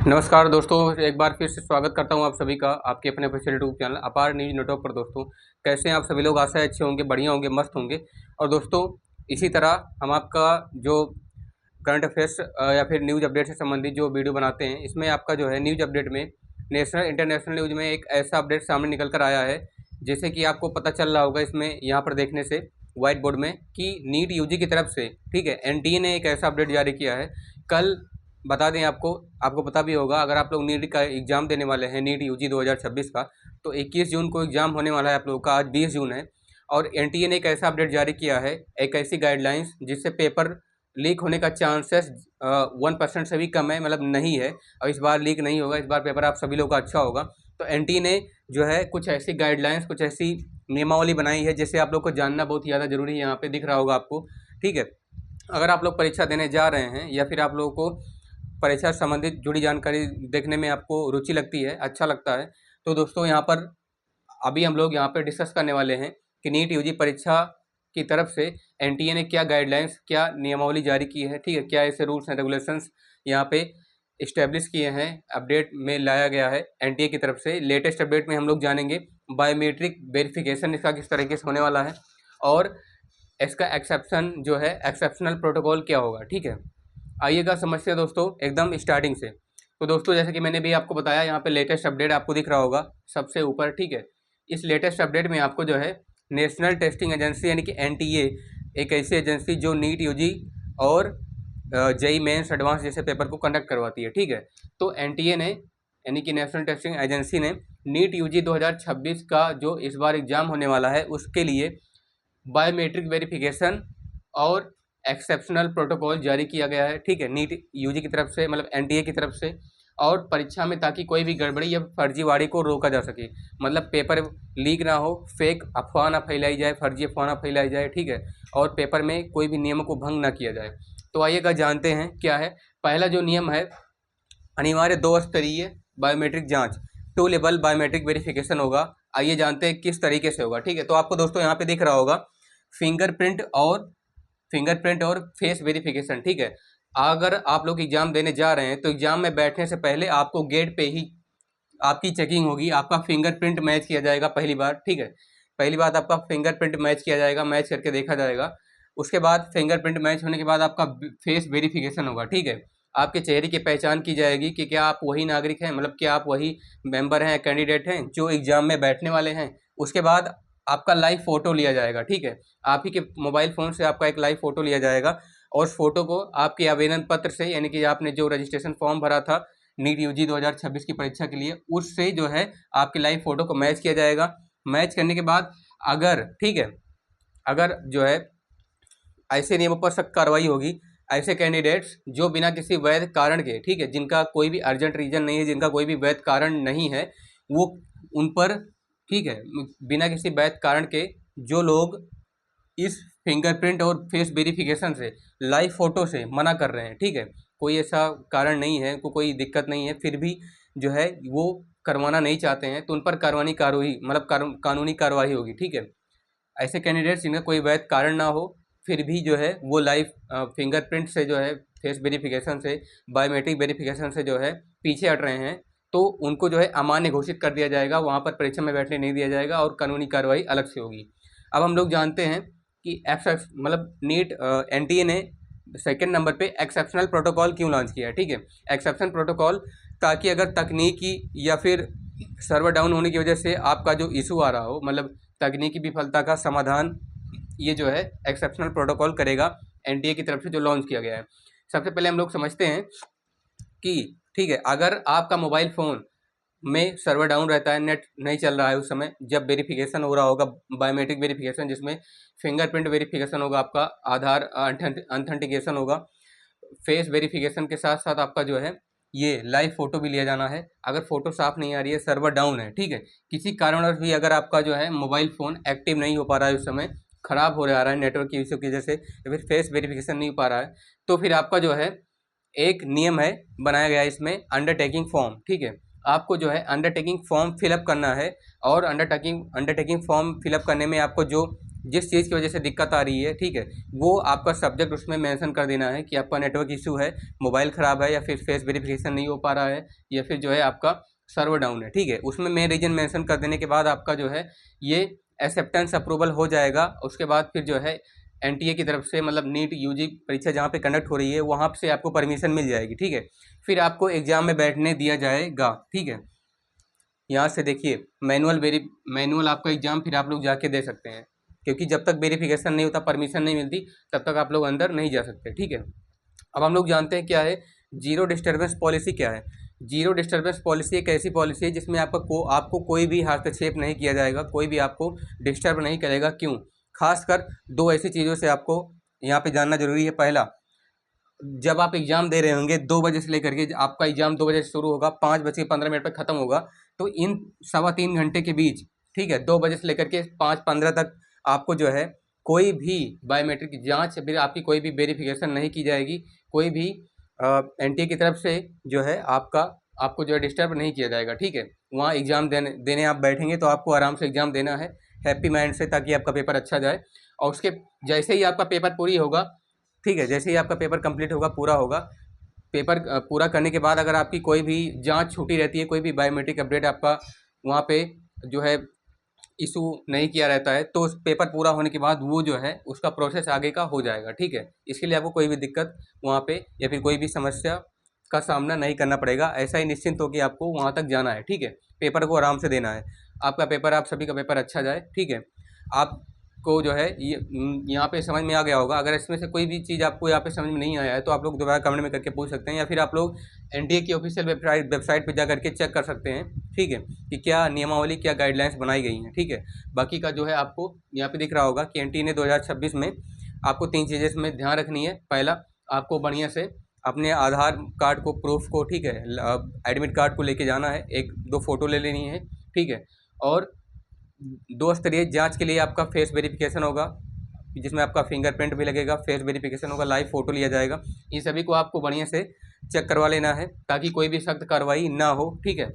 नमस्कार दोस्तों, एक बार फिर से स्वागत करता हूं आप सभी का आपके अपने ऑफिशियल यूट्यूब चैनल अपार न्यूज नेटवर्क पर। दोस्तों कैसे हैं आप सभी लोग? आशा है अच्छे होंगे, बढ़िया होंगे, मस्त होंगे। और दोस्तों इसी तरह हम आपका जो करंट अफेयर्स या फिर न्यूज़ अपडेट से संबंधित जो वीडियो बनाते हैं, इसमें आपका जो है न्यूज़ अपडेट में नेशनल इंटरनेशनल न्यूज़ में एक ऐसा अपडेट सामने निकल कर आया है, जैसे कि आपको पता चल रहा होगा इसमें यहाँ पर देखने से व्हाइट बोर्ड में कि नीट यूजी की तरफ से, ठीक है, एनटीए ने एक ऐसा अपडेट जारी किया है। कल बता दें आपको पता भी होगा, अगर आप लोग नीट का एग्ज़ाम देने वाले हैं, नीट यूजी 2026 का, तो 21 जून को एग्ज़ाम होने वाला है आप लोगों का। आज 20 जून है और एनटीए ने एक ऐसा अपडेट जारी किया है, एक ऐसी गाइडलाइंस जिससे पेपर लीक होने का चांसेस 1% से भी कम है, मतलब नहीं है। और इस बार लीक नहीं होगा, इस बार पेपर आप सभी लोग का अच्छा होगा। तो एनटीए ने जो है कुछ ऐसी गाइडलाइंस, कुछ ऐसी नियमावली बनाई है जिसे आप लोग को जानना बहुत ज़्यादा ज़रूरी है। यहाँ पे दिख रहा होगा आपको, ठीक है। अगर आप लोग परीक्षा देने जा रहे हैं या फिर आप लोगों को परीक्षा से संबंधित जुड़ी जानकारी देखने में आपको रुचि लगती है, अच्छा लगता है, तो दोस्तों यहाँ पर अभी हम लोग यहाँ पर डिस्कस करने वाले हैं कि नीट यूजी परीक्षा की तरफ से एनटीए ने क्या गाइडलाइंस, क्या नियमावली जारी की है, ठीक है, क्या ऐसे रूल्स एंड रेगुलेशंस यहाँ पे इस्टेब्लिश किए हैं, अपडेट में लाया गया है एनटीए की तरफ से। लेटेस्ट अपडेट में हम लोग जानेंगे बायोमेट्रिक वेरिफिकेशन इसका किस तरीके से होने वाला है और इसका एक्सेप्शन जो है, एक्सेप्शनल प्रोटोकॉल क्या होगा, ठीक है। आइएगा समझते हैं दोस्तों एकदम स्टार्टिंग से। तो दोस्तों जैसे कि मैंने भी आपको बताया, यहाँ पे लेटेस्ट अपडेट आपको दिख रहा होगा सबसे ऊपर, ठीक है। इस लेटेस्ट अपडेट में आपको जो है नेशनल टेस्टिंग एजेंसी यानी कि एनटीए, एक ऐसी एजेंसी जो नीट यूजी और जेई मेंस एडवांस जैसे पेपर को कंडक्ट करवाती है, ठीक है। तो एनटीए ने यानी कि नेशनल टेस्टिंग एजेंसी ने नीट यूजी 2026 का जो इस बार एग्ज़ाम होने वाला है उसके लिए बायोमेट्रिक वेरिफिकेशन और एक्सेप्शनल प्रोटोकॉल जारी किया गया है, ठीक है, नीट यूजी की तरफ से, मतलब एनटीए की तरफ से। और परीक्षा में ताकि कोई भी गड़बड़ी या फर्जीवाड़ी को रोका जा सके, मतलब पेपर लीक ना हो, फेक अफवाह ना फैलाई जाए, फर्जी अफवाह ना फैलाई जाए, ठीक है, और पेपर में कोई भी नियमों को भंग ना किया जाए। तो आइएगा जानते हैं क्या है। पहला जो नियम है, अनिवार्य 2 स्तरीय बायोमेट्रिक जाँच, 2 लेवल बायोमेट्रिक वेरिफिकेशन होगा। आइए जानते हैं किस तरीके से होगा, ठीक है। तो आपको दोस्तों यहाँ पे दिख रहा होगा फिंगरप्रिंट और फेस वेरिफिकेशन, ठीक है। अगर आप लोग एग्जाम देने जा रहे हैं तो एग्जाम में बैठने से पहले आपको गेट पे ही आपकी चेकिंग होगी, आपका फिंगरप्रिंट मैच किया जाएगा पहली बार, ठीक है। पहली बात आपका फिंगरप्रिंट मैच किया जाएगा, मैच करके देखा जाएगा। उसके बाद फिंगरप्रिंट मैच होने के बाद आपका फेस वेरिफिकेशन होगा, ठीक है। आपके चेहरे की पहचान की जाएगी कि क्या आप वही नागरिक हैं, मतलब क्या आप वही मेंबर हैं, कैंडिडेट हैं जो एग्जाम में बैठने वाले हैं। उसके बाद आपका लाइव फोटो लिया जाएगा, ठीक है। आप ही के मोबाइल फ़ोन से आपका एक लाइव फ़ोटो लिया जाएगा और उस फोटो को आपके आवेदन पत्र से, यानी कि आपने जो रजिस्ट्रेशन फॉर्म भरा था नीट यूजी 2026 की परीक्षा के लिए, उससे जो है आपके लाइव फ़ोटो को मैच किया जाएगा। मैच करने के बाद अगर, ठीक है, अगर जो है ऐसे नियमों पर सख्त कार्रवाई होगी, ऐसे कैंडिडेट्स जो बिना किसी वैध कारण के, ठीक है, जिनका कोई भी अर्जेंट रीज़न नहीं है, जिनका कोई भी वैध कारण नहीं है, वो उन पर, ठीक है, बिना किसी वैध कारण के जो लोग इस फिंगरप्रिंट और फेस वेरिफिकेशन से, लाइव फ़ोटो से मना कर रहे हैं, ठीक है, कोई ऐसा कारण नहीं है, कोई दिक्कत नहीं है, फिर भी जो है वो करवाना नहीं चाहते हैं, तो उन पर कार्रवाई मतलब कानूनी कार्रवाई होगी, ठीक है। ऐसे कैंडिडेट्स जिनका कोई वैध कारण ना हो, फिर भी जो है वो लाइव फिंगरप्रिंट से जो है, फेस वेरिफिकेशन से, बायोमेट्रिक वेरिफिकेशन से जो है पीछे हट रहे हैं, तो उनको जो है अमान्य घोषित कर दिया जाएगा, वहाँ पर परीक्षा में बैठने नहीं दिया जाएगा और कानूनी कार्रवाई अलग से होगी। अब हम लोग जानते हैं कि मतलब नीट एनटीए ने सेकंड नंबर पे एक्सेप्शनल प्रोटोकॉल क्यों लॉन्च किया है, ठीक है। एक्सेप्शन प्रोटोकॉल, ताकि अगर तकनीकी या फिर सर्वर डाउन होने की वजह से आपका जो इशू आ रहा हो, मतलब तकनीकी विफलता का समाधान, ये जो है एक्सेप्शनल प्रोटोकॉल करेगा एनटीए की तरफ से जो लॉन्च किया गया है। सबसे पहले हम लोग समझते हैं कि, ठीक है, अगर आपका मोबाइल फ़ोन में सर्वर डाउन रहता है, नेट नहीं चल रहा है उस समय जब वेरिफिकेशन हो रहा होगा, बायोमेट्रिक वेरिफिकेशन जिसमें फिंगरप्रिंट वेरिफिकेशन होगा, आपका आधार ऑथेंटिकेशन होगा, फेस वेरिफिकेशन के साथ साथ आपका जो है ये लाइव फ़ोटो भी लिया जाना है। अगर फ़ोटो साफ़ नहीं आ रही है, सर्वर डाउन है, ठीक है, किसी कारणवश भी अगर आपका जो है मोबाइल फ़ोन एक्टिव नहीं हो पा रहा है, उस समय ख़राब हो रहा है नेटवर्क की इशू की वजह से, या फिर फेस वेरिफिकेशन नहीं हो पा रहा है, तो फिर आपका जो है एक नियम है बनाया गया है इसमें, अंडरटेकिंग फॉर्म, ठीक है। आपको जो है अंडरटेकिंग फॉर्म फिलअप करना है और अंडरटेकिंग फॉर्म फिलअप करने में आपको जो जिस चीज़ की वजह से दिक्कत आ रही है, ठीक है, वो आपका सब्जेक्ट उसमें मेंशन कर देना है कि आपका नेटवर्क इशू है, मोबाइल ख़राब है, या फिर फेस वेरिफिकेशन नहीं हो पा रहा है, या फिर जो है आपका सर्वर डाउन है, ठीक है। उसमें मेन रीज़न मेंशन कर देने के बाद आपका जो है ये एक्सेप्टेंस अप्रूवल हो जाएगा। उसके बाद फिर जो है एनटीए की तरफ से, मतलब नीट यूजी परीक्षा जहाँ पे कंडक्ट हो रही है वहाँ से आपको परमिशन मिल जाएगी, ठीक है। फिर आपको एग्ज़ाम में बैठने दिया जाएगा, ठीक है। यहाँ से देखिए मैनुअल आपका एग्ज़ाम फिर आप लोग जाके दे सकते हैं, क्योंकि जब तक वेरिफिकेशन नहीं होता, परमिशन नहीं मिलती, तब तक आप लोग अंदर नहीं जा सकते, ठीक है। अब हम लोग जानते हैं क्या है जीरो डिस्टर्बेंस पॉलिसी क्या है। जीरो डिस्टर्बेंस पॉलिसी एक ऐसी पॉलिसी है जिसमें आपको कोई भी हस्तक्षेप नहीं किया जाएगा, कोई भी आपको डिस्टर्ब नहीं करेगा। क्यों? खासकर दो ऐसी चीज़ों से आपको यहाँ पे जानना जरूरी है। पहला, जब आप एग्ज़ाम दे रहे होंगे 2 बजे से लेकर के, आपका एग्ज़ाम 2 बजे से शुरू होगा, 5:15 पर ख़त्म होगा, तो इन 3.25 घंटे के बीच, ठीक है, 2 बजे से लेकर के 5:15 तक आपको जो है कोई भी बायोमेट्रिक जांच, फिर आपकी कोई भी वेरिफिकेशन नहीं की जाएगी। कोई भी एनटीए की तरफ से जो है आपको जो है डिस्टर्ब नहीं किया जाएगा, ठीक है। वहाँ एग्ज़ाम देने आप बैठेंगे तो आपको आराम से एग्ज़ाम देना है, हैप्पी माइंड से, ताकि आपका पेपर अच्छा जाए। और उसके जैसे ही आपका पेपर पूरी होगा, ठीक है, जैसे ही आपका पेपर कंप्लीट होगा, पूरा होगा, पेपर पूरा करने के बाद अगर आपकी कोई भी जांच छूटी रहती है, कोई भी बायोमेट्रिक अपडेट आपका वहाँ पे जो है इशू नहीं किया रहता है, तो उस पेपर पूरा होने के बाद वो जो है उसका प्रोसेस आगे का हो जाएगा, ठीक है। इसके लिए आपको कोई भी दिक्कत वहाँ पे या फिर कोई भी समस्या का सामना नहीं करना पड़ेगा। ऐसा ही निश्चिंत हो कि आपको वहाँ तक जाना है, ठीक है। पेपर को आराम से देना है। आपका पेपर, आप सभी का पेपर अच्छा जाए, ठीक है। आपको जो है यहाँ पे समझ में आ गया होगा। अगर इसमें से कोई भी चीज़ आपको यहाँ पे समझ में नहीं आया है तो आप लोग दोबारा कमेंट में करके पूछ सकते हैं, या फिर आप लोग एनटीए की ऑफिशियल वेबसाइट पे जा करके चेक कर सकते हैं, ठीक है, कि क्या नियमावली, क्या गाइडलाइंस बनाई गई हैं, ठीक है। बाकी का जो है आपको यहाँ पे दिख रहा होगा कि एनटीए ने 2026 में आपको 3 चीज़ें इसमें ध्यान रखनी है। पहला, आपको बढ़िया से अपने आधार कार्ड को, प्रूफ को, ठीक है, एडमिट कार्ड को लेके जाना है, 1-2 फ़ोटो ले लेनी है, ठीक है। और 2 स्तरीय जाँच के लिए आपका फेस वेरिफिकेशन होगा, जिसमें आपका फिंगरप्रिंट भी लगेगा, फेस वेरिफिकेशन होगा, लाइव फ़ोटो लिया जाएगा। इन सभी को आपको बढ़िया से चेक करवा लेना है, ताकि कोई भी सख्त कार्रवाई ना हो, ठीक है।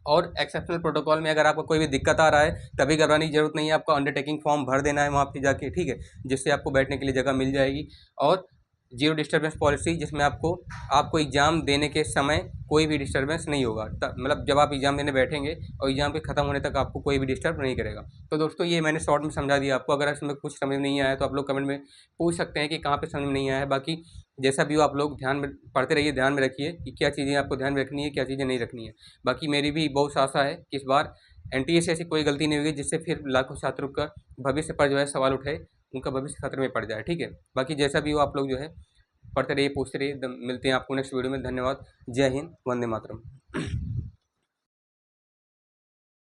और एक्सेप्शनल प्रोटोकॉल में अगर आपको कोई भी दिक्कत आ रहा है, तभी घबराने की ज़रूरत नहीं है। आपको अंडरटेकिंग फॉर्म भर देना है वहाँ पे जाके, ठीक है, जिससे आपको बैठने के लिए जगह मिल जाएगी। और जीरो डिस्टर्बेंस पॉलिसी, जिसमें आपको एग्ज़ाम देने के समय कोई भी डिस्टर्बेंस नहीं होगा, मतलब जब आप एग्ज़ाम देने बैठेंगे और एग्ज़ाम के ख़त्म होने तक आपको कोई भी डिस्टर्ब नहीं करेगा। तो दोस्तों, ये मैंने शॉर्ट में समझा दिया आपको। अगर इसमें कुछ समझ नहीं आया तो आप लोग कमेंट में पूछ सकते हैं कि कहाँ पे समझ में नहीं आया है। बाकी जैसा भी हो, आप लोग ध्यान में पढ़ते रहिए, ध्यान में रखिए कि क्या चीज़ें आपको ध्यान में रखनी है, क्या चीज़ें नहीं रखनी है। बाकी मेरी भी बहुत आशा है कि इस बार एनटीए से ऐसी कोई गलती नहीं होगी जिससे फिर लाखों छात्रों का भविष्य पर जो है सवाल उठे, उनका भविष्य खतरे में पड़ जाए, ठीक है। बाकी जैसा भी हो, आप लोग जो है पढ़ते रहिए, पूछते रहिए। मिलते हैं आपको नेक्स्ट वीडियो में। धन्यवाद। जय हिंद, वंदे मातरम।